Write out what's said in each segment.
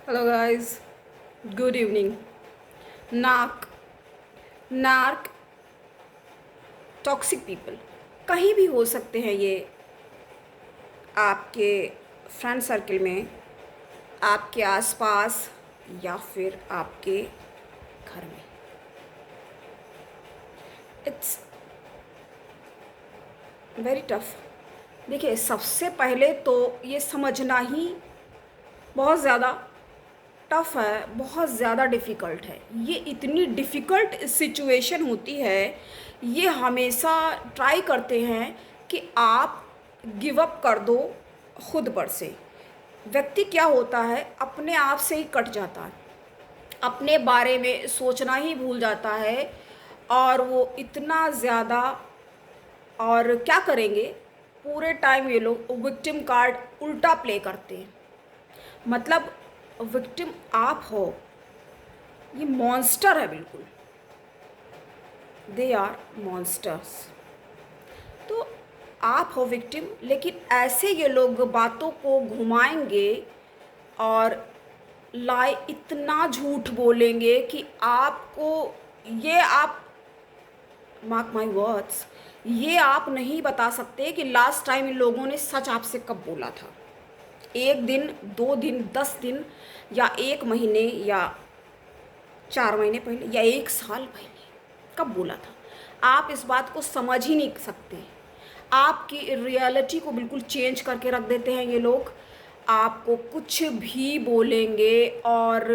Hello guys, good evening. नाक नार्क toxic people कहीं भी हो सकते हैं। ये आपके फ्रेंड सर्कल में, आपके आसपास, या फिर आपके घर में। It's very tough. देखिए, सबसे पहले तो ये समझना ही बहुत ज़्यादा टफ है, बहुत ज़्यादा डिफ़िकल्ट है। ये इतनी डिफ़िकल्ट सिचुएशन होती है। ये हमेशा ट्राई करते हैं कि आप गिव अप कर दो खुद पर से। व्यक्ति क्या होता है, अपने आप से ही कट जाता है, अपने बारे में सोचना ही भूल जाता है। और वो इतना ज़्यादा, और क्या करेंगे, पूरे टाइम ये लोग विक्टिम कार्ड उल्टा प्ले करते हैं। मतलब विक्टिम आप हो, ये मॉन्स्टर है बिल्कुल। They are monsters. तो आप हो विक्टिम, लेकिन ऐसे ये लोग बातों को घुमाएंगे और लाई इतना झूठ बोलेंगे कि आपको, ये आप, मार्क माई वर्ड्स, ये आप नहीं बता सकते कि लास्ट टाइम इन लोगों ने सच आपसे कब बोला था। एक दिन, 2 दिन, 10 दिन, या 1 महीने, या 4 महीने पहले, या 1 साल पहले कब बोला था। आप इस बात को समझ ही नहीं सकते। आपकी रियलिटी को बिल्कुल चेंज करके रख देते हैं ये लोग। आपको कुछ भी बोलेंगे और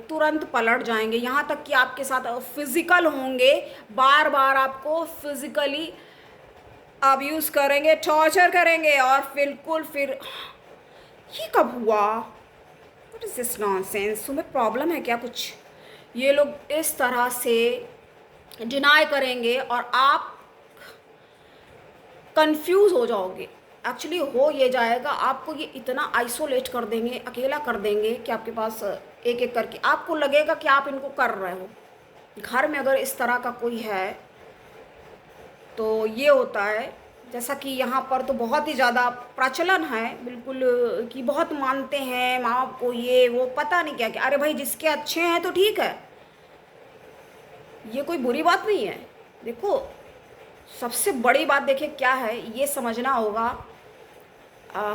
तुरंत पलट जाएंगे, यहाँ तक कि आपके साथ फिजिकल होंगे, बार बार आपको फिजिकली अब्यूज़ करेंगे, टॉर्चर करेंगे। और बिल्कुल फिर ये कब हुआ, व्हाट इज़ दिस नॉनसेंस, तुम्हें प्रॉब्लम है क्या कुछ। ये लोग इस तरह से डिनाई करेंगे और आप कंफ्यूज हो जाओगे। एक्चुअली हो ये जाएगा, आपको ये इतना आइसोलेट कर देंगे, अकेला कर देंगे कि आपके पास एक एक करके आपको लगेगा कि आप इनको कर रहे हो। घर में अगर इस तरह का कोई है तो ये होता है, जैसा कि यहाँ पर तो बहुत ही ज़्यादा प्रचलन है बिल्कुल, कि बहुत मानते हैं माँ बाप को, ये वो पता नहीं क्या क्या। अरे भाई, जिसके अच्छे हैं तो ठीक है, ये कोई बुरी बात नहीं है। देखो, सबसे बड़ी बात देखिए क्या है, ये समझना होगा।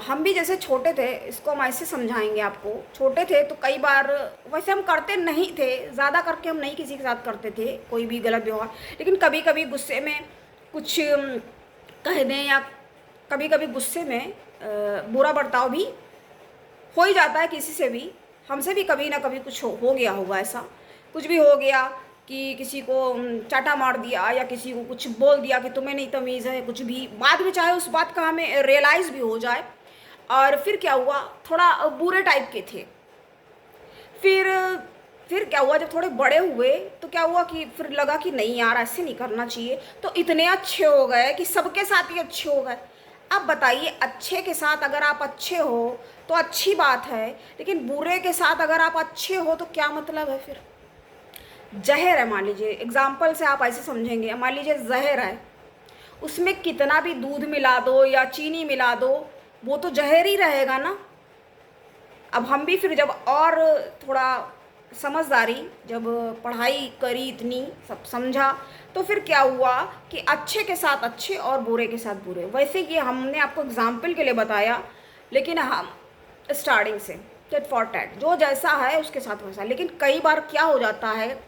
हम भी जैसे छोटे थे, इसको हम ऐसे समझाएंगे आपको। छोटे थे तो कई बार, वैसे हम करते नहीं थे, ज़्यादा करके हम नहीं किसी के साथ करते थे कोई भी गलत व्यवहार, लेकिन कभी कभी गुस्से में कुछ कह दें, या कभी कभी गुस्से में बुरा बर्ताव भी हो ही जाता है किसी से भी। हमसे भी कभी ना कभी कुछ हो गया होगा ऐसा, कुछ भी हो गया कि किसी को चाटा मार दिया, या किसी को कुछ बोल दिया कि तुम्हें नहीं तमीज़ है, कुछ भी। बाद में चाहे उस बात का हमें रियलाइज़ भी हो जाए। और फिर क्या हुआ, थोड़ा बुरे टाइप के थे। फिर फिर क्या हुआ, जब थोड़े बड़े हुए तो क्या हुआ कि फिर लगा कि नहीं यार, ऐसे नहीं करना चाहिए। तो इतने अच्छे हो गए कि सबके साथ ही अच्छे हो गए। अब बताइए, अच्छे के साथ अगर आप अच्छे हो तो अच्छी बात है, लेकिन बुरे के साथ अगर आप अच्छे हो तो क्या मतलब है फिर। जहर है, मान लीजिए, एग्जाम्पल से आप ऐसे समझेंगे, मान लीजिए जहर है, उसमें कितना भी दूध मिला दो या चीनी मिला दो, वो तो जहर ही रहेगा ना। अब हम भी फिर जब और थोड़ा समझदारी, जब पढ़ाई करी, इतनी सब समझा, तो फिर क्या हुआ कि अच्छे के साथ अच्छे और बुरे के साथ बुरे। वैसे ये हमने आपको एग्जाम्पल के लिए बताया, लेकिन हम स्टार्टिंग से टेट फॉर टैट, जो जैसा है उसके साथ वैसा। लेकिन कई बार क्या हो जाता है,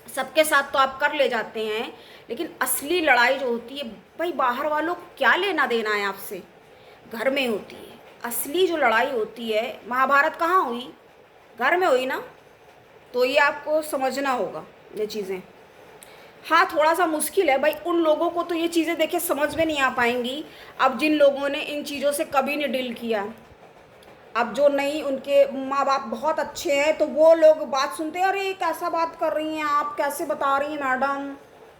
सबके साथ तो आप कर ले जाते हैं, लेकिन असली लड़ाई जो होती है, भाई बाहर वालों को क्या लेना देना है आपसे, घर में होती है। असली जो लड़ाई होती है, महाभारत कहाँ हुई, घर में हुई ना। तो ये आपको समझना होगा ये चीज़ें। हाँ, थोड़ा सा मुश्किल है भाई, उन लोगों को तो ये चीज़ें देखिए समझ में नहीं आ पाएंगी, अब जिन लोगों ने इन चीज़ों से कभी नहीं डील किया। अब जो नहीं, उनके माँ बाप बहुत अच्छे हैं, तो वो लोग बात सुनते हैं, अरे कैसा बात कर रही हैं आप, कैसे बता रही हैं मैडम,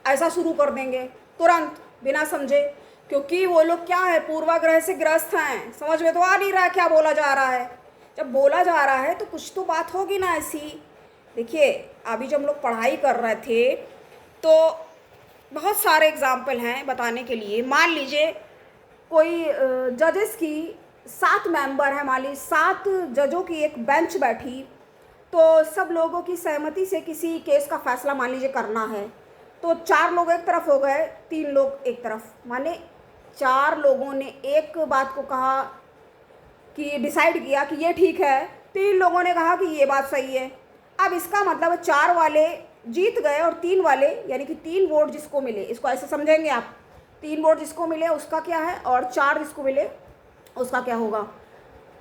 ऐसा शुरू कर देंगे तुरंत बिना समझे। क्योंकि वो लोग क्या है, पूर्वाग्रह से ग्रस्त हैं, समझ में तो आ नहीं रहा है क्या बोला जा रहा है। जब बोला जा रहा है तो कुछ तो बात होगी ना ऐसी। देखिए, अभी जब हम लोग पढ़ाई कर रहे थे तो बहुत सारे एग्जाम्पल हैं बताने के लिए। मान लीजिए कोई जजेस की 7 मेंबर है, मान लीजिए 7 जजों की एक बेंच बैठी, तो सब लोगों की सहमति से किसी केस का फैसला मान लीजिए करना है, तो 4 लोग एक तरफ हो गए, 3 लोग एक तरफ, माने 4 लोगों ने एक बात को कहा कि डिसाइड किया कि ये ठीक है, 3 लोगों ने कहा कि ये बात सही है। अब इसका मतलब 4 वाले जीत गए और 3 वाले, यानी कि 3 वोट जिसको मिले, इसको ऐसे समझेंगे आप, 3 वोट जिसको मिले उसका क्या है और 4 जिसको मिले उसका क्या होगा।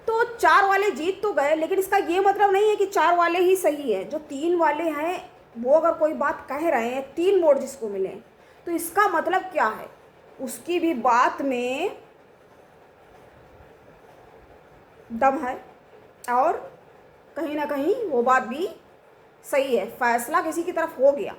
तो 4 वाले जीत तो गए, लेकिन इसका ये मतलब नहीं है कि 4 वाले ही सही है। जो 3 वाले हैं वो अगर कोई बात कह रहे हैं, 3 वोट जिसको मिले, तो इसका मतलब क्या है, उसकी भी बात में दम है और कहीं ना कहीं वो बात भी सही है। फैसला किसी की तरफ हो गया,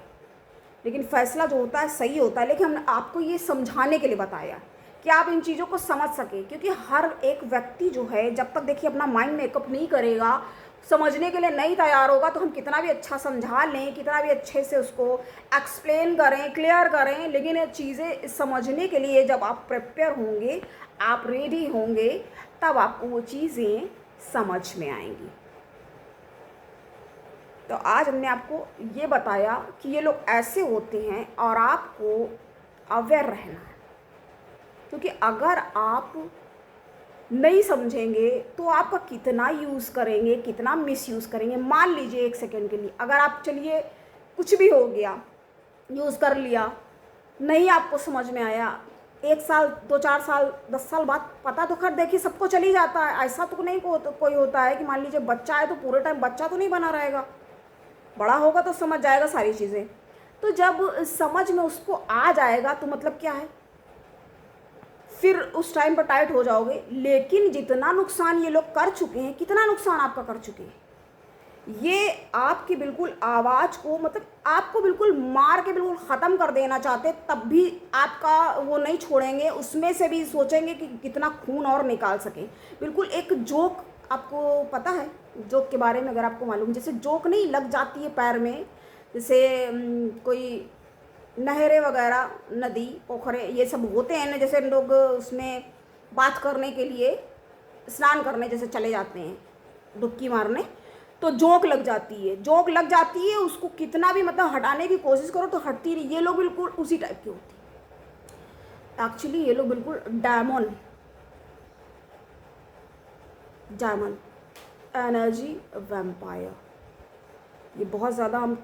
लेकिन फैसला जो होता है सही होता है। लेकिन हमने आपको ये समझाने के लिए बताया कि आप इन चीज़ों को समझ सकें, क्योंकि हर एक व्यक्ति जो है जब तक देखिए अपना माइंड मेकअप नहीं करेगा, समझने के लिए नहीं तैयार होगा, तो हम कितना भी अच्छा समझा लें, कितना भी अच्छे से उसको एक्सप्लेन करें, क्लियर करें, लेकिन ये चीज़ें समझने के लिए जब आप प्रिपेयर होंगे, आप रेडी होंगे, तब आपको वो चीज़ें समझ में आएंगी। तो आज हमने आपको ये बताया कि ये लोग ऐसे होते हैं और आपको अवेयर रहना है, क्योंकि अगर आप नहीं समझेंगे तो आपका कितना यूज़ करेंगे, कितना मिसयूज़ करेंगे। मान लीजिए 1 सेकेंड के लिए अगर आप, चलिए कुछ भी हो गया, यूज़ कर लिया, नहीं आपको समझ में आया, 1 साल 2-4 साल 10 साल बाद पता तो खैर देखिए सबको चल ही जाता है। ऐसा तो नहीं कोई होता है कि मान लीजिए बच्चा है तो पूरे टाइम बच्चा तो नहीं बना रहेगा, बड़ा होगा तो समझ जाएगा सारी चीज़ें। तो जब समझ में उसको आ जाएगा तो मतलब क्या है, फिर उस टाइम पर टाइट हो जाओगे। लेकिन जितना नुकसान ये लोग कर चुके हैं, कितना नुकसान आपका कर चुके हैं, ये आपकी बिल्कुल आवाज़ को, मतलब आपको बिल्कुल मार के बिल्कुल ख़त्म कर देना चाहते, तब भी आपका वो नहीं छोड़ेंगे, उसमें से भी सोचेंगे कि कितना खून और निकाल सकें। बिल्कुल एक जोक, आपको पता है जोक के बारे में, अगर आपको मालूम, जैसे जोक नहीं लग जाती है पैर में, जैसे कोई नहरें वगैरह, नदी पोखरे ये सब होते हैं ना, जैसे लोग उसमें बात करने के लिए, स्नान करने जैसे चले जाते हैं डुबकी मारने, तो जोक लग जाती है, जोक लग जाती है, उसको कितना भी मतलब हटाने की कोशिश करो तो हटती नहीं। ये लोग बिल्कुल उसी टाइप के होते हैं। एक्चुअली ये लोग बिल्कुल डायमंड एनर्जी वैम्पायर, ये बहुत ज़्यादा, हम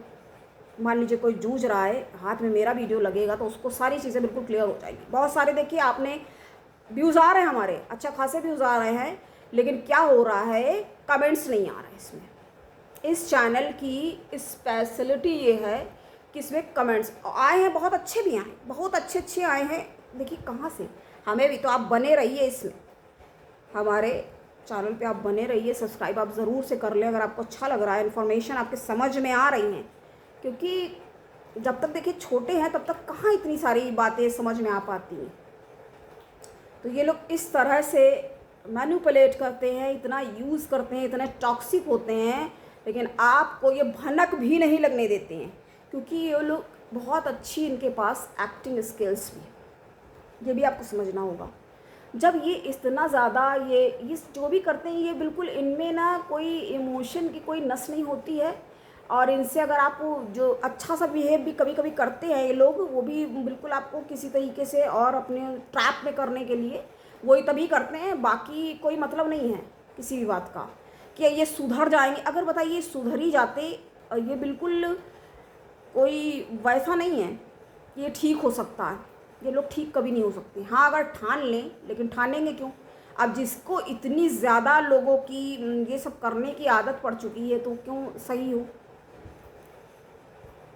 मान लीजिए कोई जूझ रहा है, हाथ में मेरा वीडियो लगेगा तो उसको सारी चीज़ें बिल्कुल क्लियर हो जाएगी। बहुत सारे देखिए आपने व्यूज़ आ रहे हैं, हमारे अच्छा खासे व्यूज़ आ रहे हैं, लेकिन क्या हो रहा है, कमेंट्स नहीं आ रहे इसमें। इस चैनल की स्पेशलिटी ये है कि इसमें कमेंट्स आए हैं, बहुत अच्छे भी आए, बहुत अच्छे आए हैं। देखिए कहाँ से, हमें भी तो आप बने रहिए इसमें, हमारे चैनल पे आप बने रहिए, सब्सक्राइब आप ज़रूर से कर लें अगर आपको अच्छा लग रहा है, इन्फॉर्मेशन आपके समझ में आ रही हैं। क्योंकि जब तक देखिए छोटे हैं तब तक कहाँ इतनी सारी बातें समझ में आ पाती हैं। तो ये लोग इस तरह से मैनिपुलेट करते हैं, इतना यूज़ करते हैं, इतने टॉक्सिक होते हैं, लेकिन आपको ये भनक भी नहीं लगने देते हैं, क्योंकि ये लोग बहुत अच्छी, इनके पास एक्टिंग स्किल्स भी है, ये भी आपको समझना होगा। जब ये इतना ज़्यादा ये जो भी करते हैं, ये बिल्कुल इनमें ना कोई इमोशन की कोई नस नहीं होती है। और इनसे अगर आप जो अच्छा सा बिहेव भी कभी कभी करते हैं ये लोग, वो भी बिल्कुल आपको किसी तरीके से और अपने ट्रैप में करने के लिए वही तभी करते हैं, बाकी कोई मतलब नहीं है किसी भी बात का कि ये सुधर जाएंगे। अगर बताइए सुधर ही जाते, ये बिल्कुल कोई वैसा नहीं है कि ये ठीक हो सकता है, ये लोग ठीक कभी नहीं हो सकते। हाँ अगर ठान लें, लेकिन ठानेंगे क्यों? अब जिसको इतनी ज़्यादा लोगों की ये सब करने की आदत पड़ चुकी है, तो क्यों सही हो?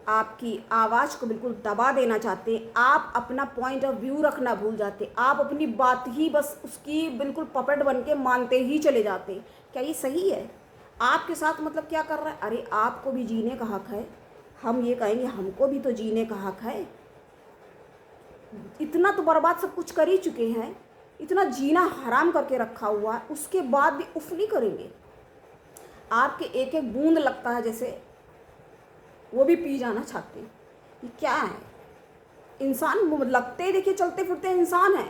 आपकी आवाज़ को बिल्कुल दबा देना चाहते, आप अपना पॉइंट ऑफ व्यू रखना भूल जाते, आप अपनी बात ही बस उसकी बिल्कुल पपेट बन के मानते ही चले जाते। क्या ये सही है? आपके साथ मतलब क्या कर रहा है? अरे आपको भी जीने का हक है, हम ये कहेंगे हमको भी तो जीने का हक है। इतना तो बर्बाद सब कुछ कर ही चुके हैं, इतना जीना हराम करके रखा हुआ है, उसके बाद भी उफ नहीं करेंगे। आपके एक एक बूंद लगता है जैसे वो भी पी जाना चाहते हैं। ये क्या है? इंसान लगते ही देखिए चलते फिरते इंसान है।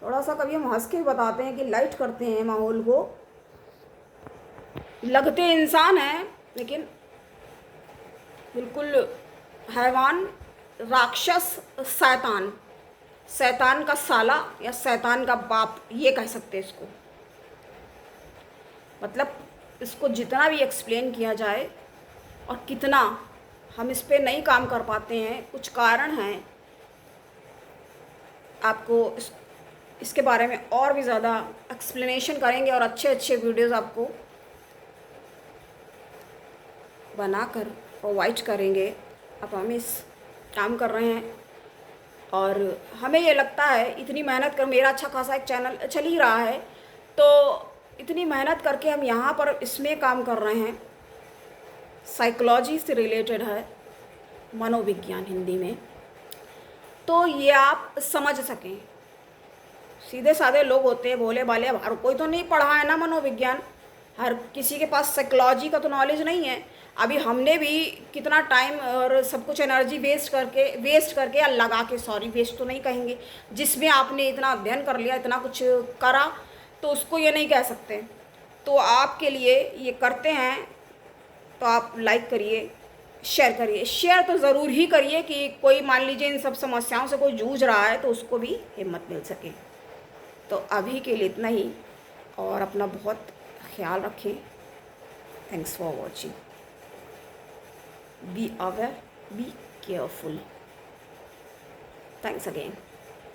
थोड़ा सा कभी हम हंस के बताते हैं कि लाइट करते हैं माहौल को, लगते इंसान हैं लेकिन बिल्कुल हैवान, राक्षस, शैतान, शैतान का साला या शैतान का बाप, ये कह सकते हैं इसको। मतलब इसको जितना भी एक्सप्लेन किया जाए और कितना हम इस पे नहीं काम कर पाते हैं, कुछ कारण हैं। आपको इसके बारे में और भी ज़्यादा एक्सप्लेनेशन करेंगे और अच्छे अच्छे वीडियोस आपको बनाकर प्रोवाइड करेंगे। अब हम इस काम कर रहे हैं और हमें ये लगता है इतनी मेहनत कर, मेरा अच्छा खासा एक चैनल चल ही रहा है, तो इतनी मेहनत करके हम यहाँ पर इसमें काम कर रहे हैं। साइकोलॉजी से रिलेटेड है, मनोविज्ञान हिंदी में, तो ये आप समझ सकें। सीधे साधे लोग होते हैं, भोले भाले, हर कोई तो नहीं पढ़ा है ना मनोविज्ञान, हर किसी के पास साइकोलॉजी का तो नॉलेज नहीं है। अभी हमने भी कितना टाइम और सब कुछ एनर्जी वेस्ट करके या लगा के, सॉरी वेस्ट तो नहीं कहेंगे, जिसमें आपने इतना अध्ययन कर लिया, इतना कुछ करा, तो उसको ये नहीं कह सकते। तो आपके लिए ये करते हैं, तो आप लाइक करिए, शेयर करिए। शेयर तो ज़रूर ही करिए कि कोई मान लीजिए इन सब समस्याओं से कोई जूझ रहा है तो उसको भी हिम्मत मिल सके। तो अभी के लिए इतना ही, और अपना बहुत ख्याल रखें। Thanks for watching. Be aware, be careful. Thanks again.